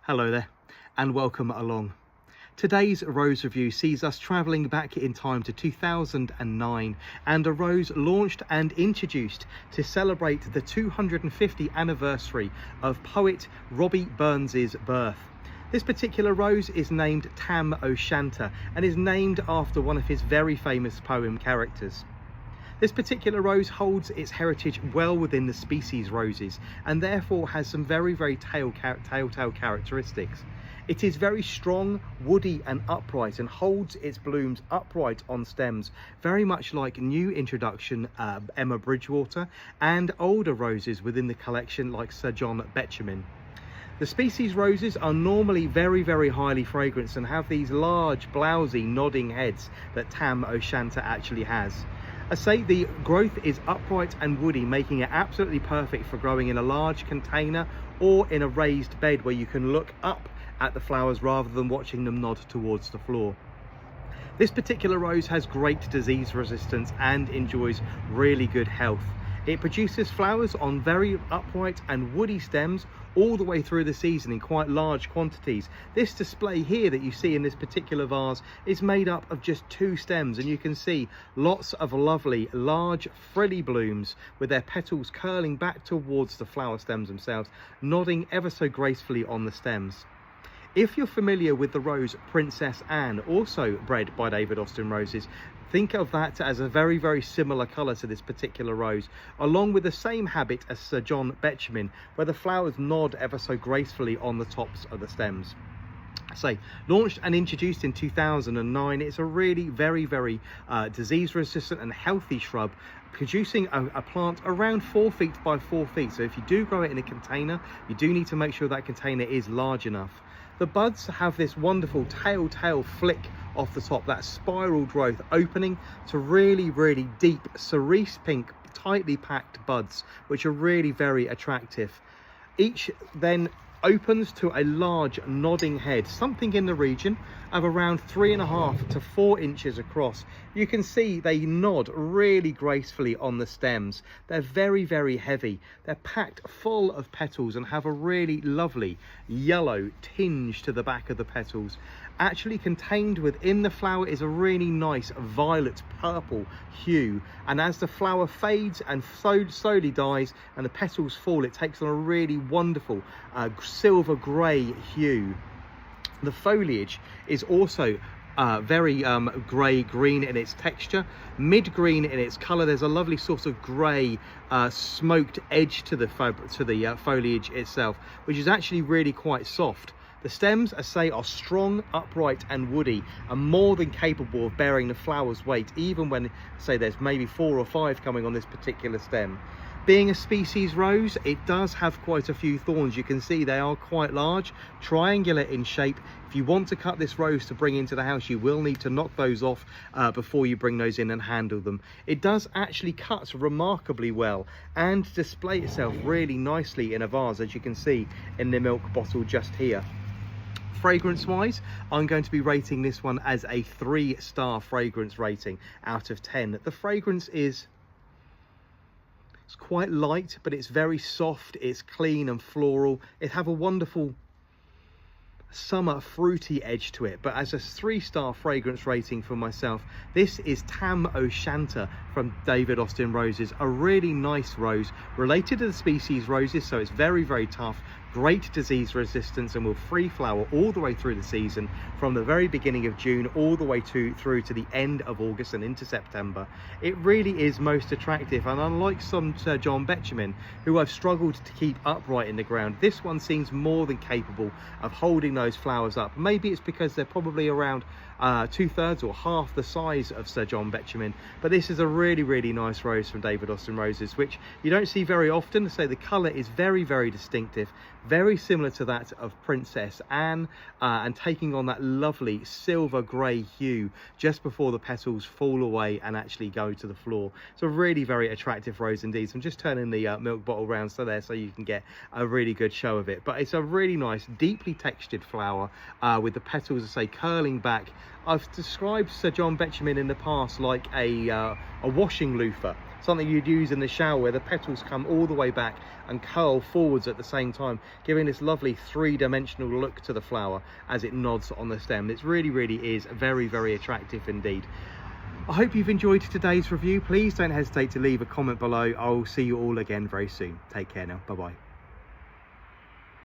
Hello there and welcome along. Today's rose review sees us travelling back in time to 2009 and a rose launched and introduced to celebrate the 250th anniversary of poet Robbie Burns' birth. This particular rose is named Tam o' Shanter and is named after one of his very famous poem characters. This particular rose holds its heritage well within the species roses and therefore has some very telltale characteristics. It is very strong, woody and upright and holds its blooms upright on stems, very much like new introduction Emma Bridgewater and older roses within the collection like Sir Jon Benjamin. The species roses are normally very highly fragranced and have these large, blousy, nodding heads that Tam o' Shanter actually has. I say the growth is upright and woody, making it absolutely perfect for growing in a large container or in a raised bed where you can look up at the flowers rather than watching them nod towards the floor. This particular rose has great disease resistance and enjoys really good health. It produces flowers on very upright and woody stems all the way through the season in quite large quantities. This display here that you see in this particular vase is made up of just 2 stems, and you can see lots of lovely large frilly blooms with their petals curling back towards the flower stems themselves, nodding ever so gracefully on the stems. If you're familiar with the rose Princess Anne, also bred by David Austin Roses, think of that as a very similar colour to this particular rose, along with the same habit as Sir Jon Benjamin, where the flowers nod ever so gracefully on the tops of the stems. So, launched and introduced in 2009, it's a really very disease resistant and healthy shrub, producing a plant around 4 feet by 4 feet. So if you do grow it in a container, you do need to make sure that container is large enough. The buds have this wonderful telltale flick off the top, that spiral growth opening to really deep cerise pink, tightly packed buds, which are really very attractive. Each then opens to a large nodding head, something in the region of around 3.5 to 4 inches across. You can see they nod really gracefully on the stems. They're very heavy. They're packed full of petals and have a really lovely yellow tinge to the back of the petals. Actually contained within the flower is a really nice violet purple hue, and as the flower fades and slowly dies and the petals fall, it takes on a really wonderful silver grey hue. The foliage is also very grey-green in its texture, mid-green in its colour. There's a lovely sort of grey smoked edge to the foliage itself, which is actually really quite soft. The stems, I say, are strong, upright and woody, and more than capable of bearing the flower's weight, even when, say, there's maybe 4 or 5 coming on this particular stem. Being a species rose, it does have quite a few thorns. You can see they are quite large, triangular in shape. If you want to cut this rose to bring into the house, you will need to knock those off before you bring those in and handle them. It does actually cut remarkably well and display itself really nicely in a vase, as you can see in the milk bottle just here. Fragrance wise, I'm going to be rating this one as a 3-star fragrance rating out of 10. The fragrance is quite light, but it's very soft, it's clean and floral. It have a wonderful summer fruity edge to it. But as a 3-star fragrance rating for myself, this is Tam o' Shanter from David Austin Roses, a really nice rose related to the species roses, so it's very tough, great disease resistance, and will free flower all the way through the season from the very beginning of June all the way through to the end of August and into September. It really is most attractive, and unlike some Sir Jon Benjamin, who I've struggled to keep upright in the ground, this one seems more than capable of holding those flowers up. Maybe it's because they're probably around 2/3 or half the size of Sir Jon Benjamin, but this is a really nice rose from David Austin Roses, which you don't see very often. So the colour is very distinctive, very similar to that of Princess Anne, and taking on that lovely silver grey hue just before the petals fall away and actually go to the floor. It's a really very attractive rose indeed. So I'm just turning the milk bottle around so you can get a really good show of it. But it's a really nice, deeply textured flower with the petals, I say, curling back. I've described Sir Jon Benjamin in the past like a washing loofah. something you'd use in the shower, where the petals come all the way back and curl forwards at the same time, giving this lovely three-dimensional look to the flower as it nods on the stem. It really is very, very attractive indeed. I hope you've enjoyed today's review. Please don't hesitate to leave a comment below. I'll see you all again very soon. Take care now. Bye bye.